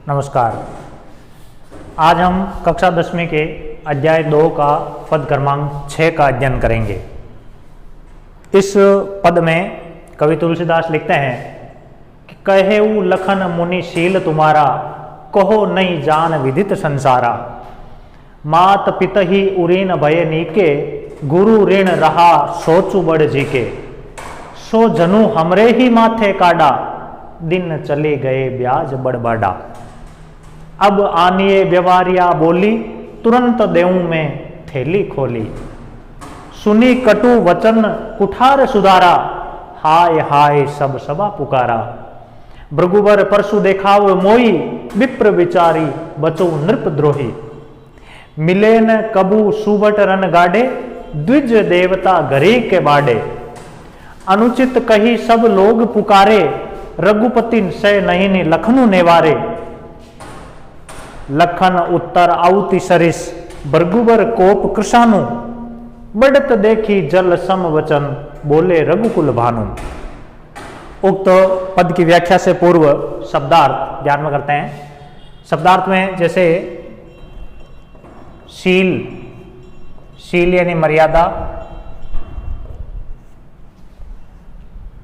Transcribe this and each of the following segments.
नमस्कार। आज हम कक्षा 10वीं के अध्याय 2 का पद क्रमांक 6 का अध्ययन करेंगे। इस पद में कवि तुलसीदास लिखते हैं कि कहेऊ लखन मुनि शील तुम्हारा, कहो नहीं जान विदित संसारा। मात पित ही उरीन भय नीके, गुरु ऋण रहा सोचु बड़ जी के। सो जनु हमरे ही माथे काडा, दिन चले गए ब्याज बड़बाडा। अब आनिए व्यवहारिया बोली, तुरंत देऊं में थैली खोली। सुनी कटु वचन कुठार सुधारा, हाय हाय सब सभा पुकारा। भृगुवर परसु देखाव मोई, विप्र विचारी बचो नृप द्रोही। मिले न कबू सुबट रन गाडे, द्विज देवता घरे के बाडे। अनुचित कही सब लोग पुकारे, रघुपति से नहीं लखनु नेवारे। लखन उत्तर आउति सरिस, भृगुवर कोप कृषानु। बढ़त देखी जल सम वचन, बोले रघुकुल भानु। उक्त पद की व्याख्या से पूर्व शब्दार्थ ध्यान में करते हैं। शब्दार्थ में जैसे शील यानी मर्यादा,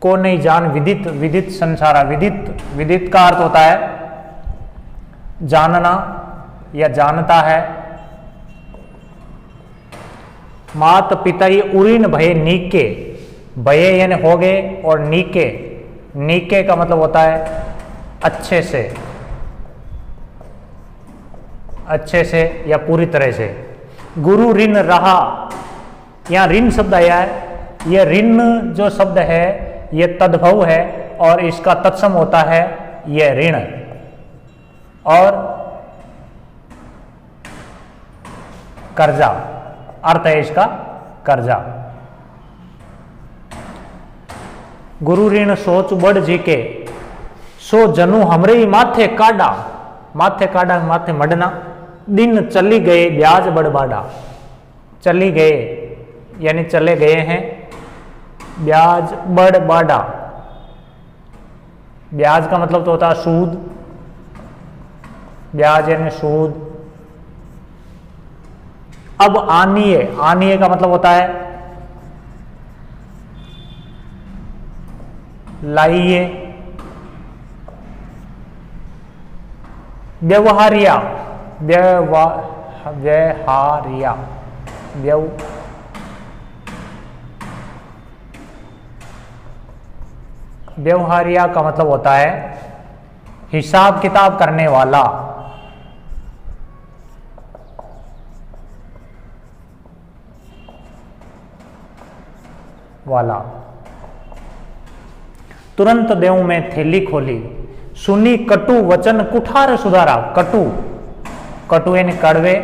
को नहीं जान विदित संसारा। विदित का अर्थ होता है जानना या जानता है। मात पिता ही उरीन भय नीके, भय यानी हो गए, और नीके का मतलब होता है अच्छे से या पूरी तरह से। गुरु ऋण रहा, यहाँ ऋण शब्द आया है। यह ऋण जो शब्द है यह तद्भव है और इसका तत्सम होता है यह ऋण, और कर्जा अर्थ है इसका कर्जा। गुरु ऋण सोच बड़ जी के, सो जनु हमरे ही माथे काडा। माथे मडना। दिन चली गए ब्याज बड़बाडा। चली गए यानी चले गए हैं, ब्याज बड़बाडा। ब्याज का मतलब तो होता है सूद, ब्याज यानी सूद। अब आनिए का मतलब होता है लाइए। व्यवहारिया व्यवहारिया का मतलब होता है हिसाब किताब करने वाला। तुरंत देऊं में थैली खोली। सुनी कटु वचन कुठार सुधारा। कटु यानी कड़वे,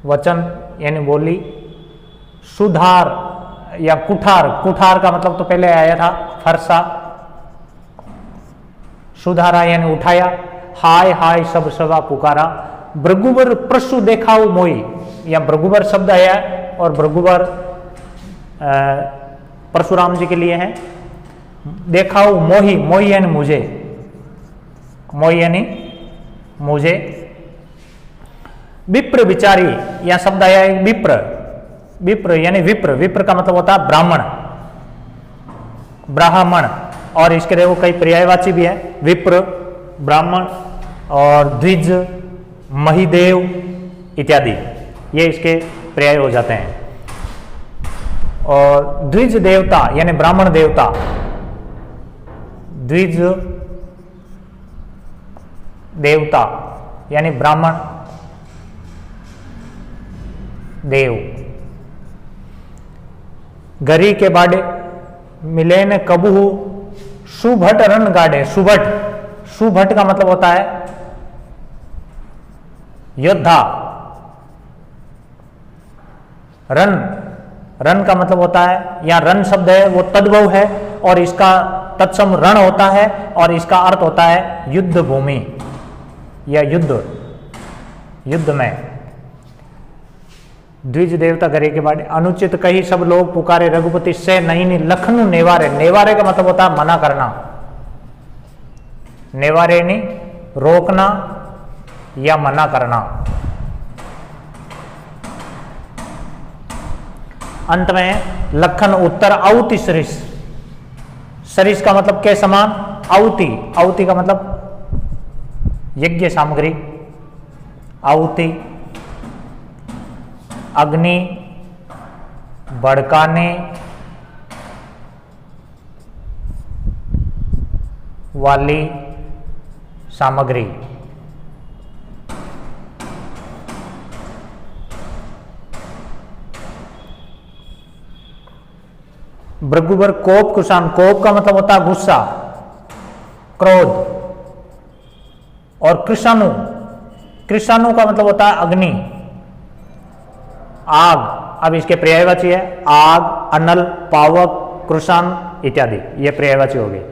वचन यानी बोली, सुधार या कुठार का मतलब तो पहले आया था फरसा। सुधारा यानी उठाया। हाय हाय सब सभा पुकारा। भृगुवर परसु देखाऊ मोई, या भृगुवर शब्द आया और भृगुवर परशुराम जी के लिए है। देखाऊ मोही यानी मुझे। विप्र विचारी, यह शब्द आया है विप्र यानी विप्र का मतलब होता है ब्राह्मण, और इसके देखो कई पर्यायवाची भी है। विप्र, ब्राह्मण और द्विज, महिदेव इत्यादि, ये इसके पर्याय हो जाते हैं। और द्विज देवता यानी ब्राह्मण देवता। द्विज देवता यानी ब्राह्मण देव। गरी के बाडे, मिले न कबू सुभट रन गाडे। सुभट का मतलब होता है योद्धा। रन का मतलब होता है, यहाँ रन शब्द है वो तद्भव है और इसका तत्सम रण होता है और इसका अर्थ होता है युद्ध भूमि या युद्ध में। द्विज देवता घरे के बाद अनुचित कही सब लोग पुकारे, रघुपति से नहीं लखनु नेवारे। नेवारे का मतलब होता है मना करना। निवारेणी रोकना या मना करना। अंत में लखन उत्तर आहुति सरिस। सरिस का मतलब के समान, आहुति, आहुति का मतलब यज्ञ सामग्री, आहुति अग्नि भड़काने वाली सामग्री। भृगुबर कोप कुशान। कोप का मतलब होता है गुस्सा, क्रोध। और कृषाणु, कृषाणु का मतलब होता है अग्नि, आग। अब इसके पर्यायवाची है आग, अनल, पावक, कृषाण इत्यादि, ये पर्यायवाची हो गए।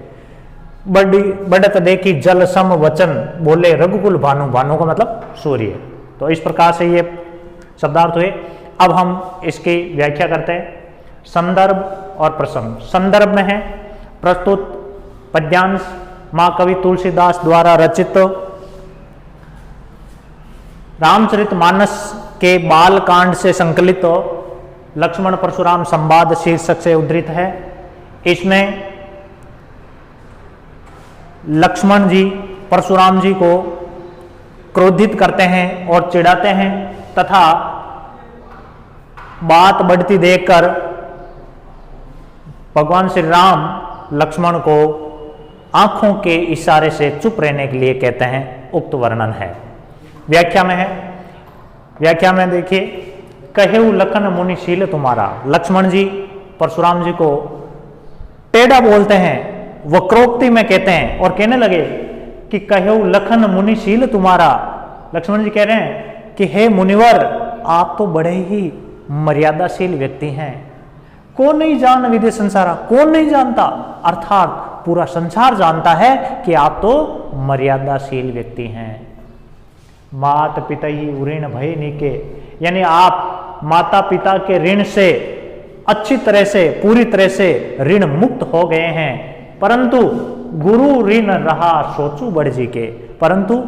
बड़ी बढ़त देखी जल सम वचन, बोले रघुकुल भानु। भानु का मतलब सूर्य। तो इस प्रकार से ये शब्दार्थ हुए। अब हम इसकी व्याख्या करते हैं। संदर्भ और प्रसंग। संदर्भ में है प्रस्तुत पद्यांश मां कवि तुलसीदास द्वारा रचित रामचरितमानस के बाल कांड से संकलित लक्ष्मण परशुराम संवाद शीर्षक से उद्धृत है। इसमें लक्ष्मण जी परशुराम जी को क्रोधित करते हैं और चिढ़ाते हैं तथा बात बढ़ती देखकर भगवान श्री राम लक्ष्मण को आंखों के इशारे से चुप रहने के लिए कहते हैं। उक्त वर्णन है। व्याख्या में है, व्याख्या में देखिए, कहेऊ लखन मुनिशील तुम्हारा। लक्ष्मण जी परशुराम जी को टेढ़ा बोलते हैं, वक्रोक्ति में कहते हैं और कहने लगे कि कहेऊ लखन मुनिशील तुम्हारा। लक्ष्मण जी कह रहे हैं कि हे मुनिवर, आप तो बड़े ही मर्यादाशील व्यक्ति हैं। कौन नहीं जान विदे संसारा, कौन नहीं जानता, अर्थात पूरा संसार जानता है कि आप तो मर्यादाशील व्यक्ति हैं। मात पिता ही ऋण भय नीके, यानी आप माता पिता के ऋण से अच्छी तरह से, पूरी तरह से ऋण मुक्त हो गए हैं। परंतु गुरु ऋण रहा सोचू बढ़ जी के, परंतु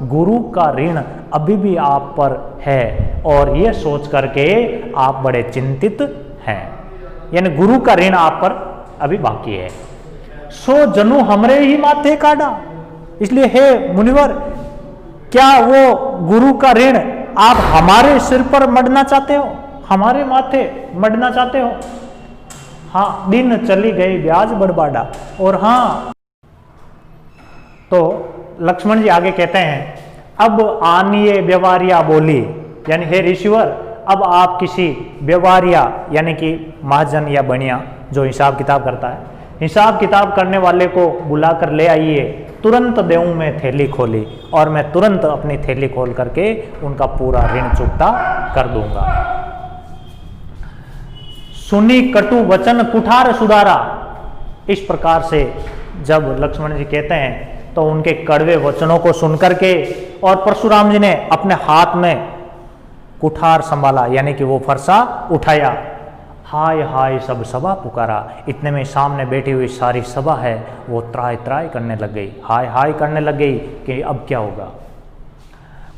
गुरु का ऋण अभी भी आप पर है और यह सोच करके आप बड़े चिंतित हैं। यानी गुरु का ऋण आप पर अभी बाकी है। सो जनु हमरे ही माथे काढ़ा। इसलिए हे मुनिवर, क्या वो गुरु का ऋण आप हमारे सिर पर मढ़ना चाहते हो, हमारे माथे मढ़ना चाहते हो? हाँ, दिन चली गई ब्याज बड़बाड़ा। और हाँ, तो लक्ष्मण जी आगे कहते हैं, अब आनिए व्यवहारिया बोली, यानी हे ऋषिवर, अब आप किसी व्यवहारिया यानी कि महाजन या बनिया जो हिसाब किताब करता है, हिसाब किताब करने वाले को बुलाकर ले आइए। तुरंत देऊं मैं थैली खोली, और मैं तुरंत अपनी थैली खोल करके उनका पूरा ऋण चुकता कर दूंगा। सुनी कटु वचन कुठार सुधारा। इस प्रकार से जब लक्ष्मण जी कहते हैं तो उनके कड़वे वचनों को सुनकर के और परशुराम जी ने अपने हाथ में कुठार संभाला, यानी कि वो फरसा उठाया। हाय हाय सब सभा पुकारा। इतने में सामने बैठी हुई सारी सभा है वो त्राय त्राय करने लग गई, हाय हाय करने लग गई कि अब क्या होगा।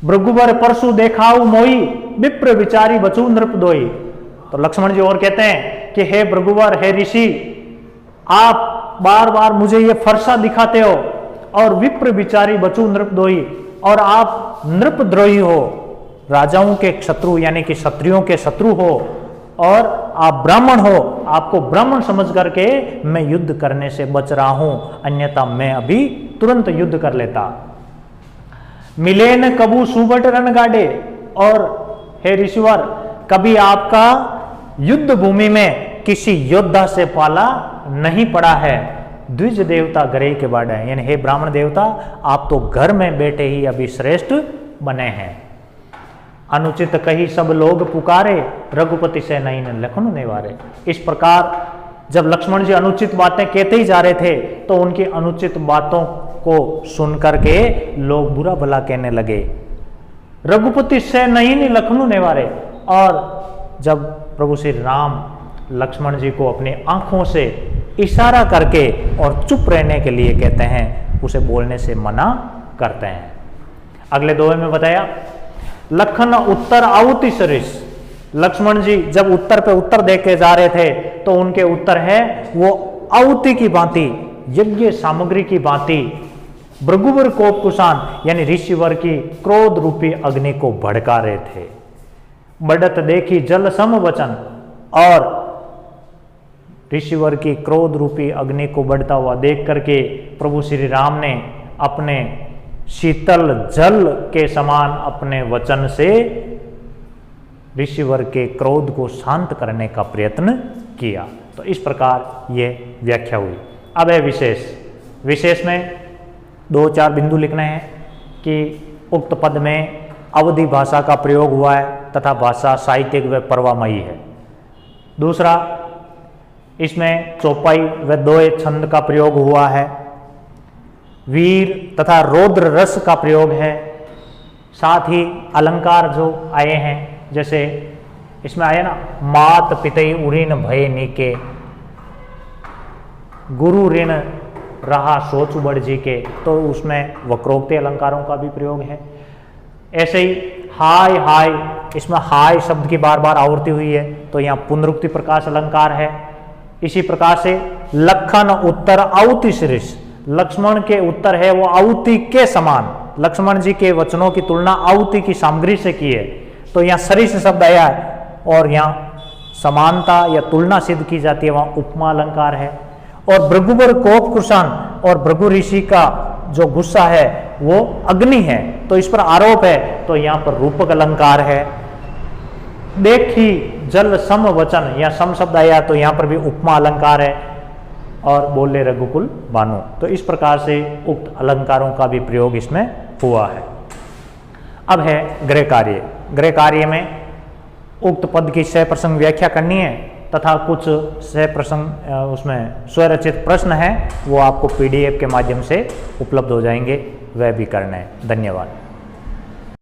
भृगुबर परशु देखाऊ मोई, विप्र विचारी बचू नृप दोई। तो लक्ष्मण जी और कहते हैं कि हे भृगुवर, हे ऋषि, आप बार बार मुझे ये फरसा दिखाते हो और विप्र विचारी बचू नृप दोई, और आप नृपद्रोही हो, राजाओं के शत्रु यानी कि क्षत्रियों के शत्रु हो, और आप ब्राह्मण हो। आपको ब्राह्मण समझ करके मैं युद्ध करने से बच रहा हूं, अन्यथा मैं अभी तुरंत युद्ध कर लेता। मिले न कबू सुबट रन गाड़े। और हे ऋषिवर, कभी आपका युद्ध भूमि में किसी योद्धा से पाला नहीं पड़ा है। द्विज देवता घरे के बाढ़ है, यानी हे ब्राह्मण देवता, आप तो घर में बैठे ही अभी श्रेष्ठ बने हैं। अनुचित कही सब लोग पुकारे, रघुपति से नहीं न लखन निवारे। इस प्रकार जब लक्ष्मण जी अनुचित बातें कहते ही जा रहे थे तो उनकी अनुचित बातों को सुन करके लोग बुरा भला कहने लगे। रघुपति से नहीं न लखन निवारे। और जब प्रभु श्री राम लक्ष्मण जी को अपनी आंखों से इशारा करके और चुप रहने के लिए कहते हैं, उसे बोलने से मना करते हैं। अगले दोहे में बताया, लखन उत्तर आहुति सरिस। लक्ष्मण जी जब उत्तर पे उत्तर देख के जा रहे थे तो उनके उत्तर है वो आहुति की भांति, यज्ञ सामग्री की भांति भृगुवर कोप कुशान यानी ऋषिवर की क्रोध रूपी अग्नि को भड़का रहे थे। बढ़त देखी जल सम वचन, और ऋषिवर की क्रोध रूपी अग्नि को बढ़ता हुआ देख करके प्रभु श्री राम ने अपने शीतल जल के समान अपने वचन से ऋषिवर के क्रोध को शांत करने का प्रयत्न किया। तो इस प्रकार ये व्याख्या हुई। अब है विशेष। विशेष में 2-4 बिंदु लिखने हैं कि उक्त पद में अवधि भाषा का प्रयोग हुआ है तथा भाषा साहित्यिक व परवामयी है। दूसरा, इसमें चौपाई व दोहे छंद का प्रयोग हुआ है। वीर तथा रौद्र रस का प्रयोग है। साथ ही अलंकार जो आए हैं, जैसे इसमें आया ना, मात पितई उऋण भय नीके, गुरु ऋण रहा सोच बढ़ जी के, तो उसमें वक्रोक्ति अलंकारों का भी प्रयोग है। ऐसे ही हाय हाय, इसमें हाय शब्द की बार बार आवृत्ति हुई है, तो यहाँ पुनरुक्ति प्रकाश अलंकार है। इसी प्रकार से लखन उत्तर आहुति सरिस, लक्ष्मण के उत्तर है वो आहुति के समान। लक्ष्मण जी के वचनों की तुलना आहुति की सामग्री से की है, तो यहाँ सरिस शब्द आया है और यहाँ समानता या तुलना सिद्ध की जाती है, वहाँ उपमा अलंकार है। और भृगुवर कोप कुशान, और भृगु ऋषि का जो गुस्सा है वो अग्नि है, तो इस पर आरोप है, तो यहाँ पर रूपक अलंकार है। देखी जल सम वचन, या सम शब्द आया तो यहाँ पर भी उपमा अलंकार है। और बोले रघुकुल बानो, तो इस प्रकार से उक्त अलंकारों का भी प्रयोग इसमें हुआ है। अब है गृह कार्य। गृह कार्य में उक्त पद की सह प्रसंग व्याख्या करनी है तथा कुछ सह प्रसंग उसमें स्वरचित प्रश्न है, वो आपको PDF के माध्यम से उपलब्ध हो जाएंगे, वह भी करना है। धन्यवाद।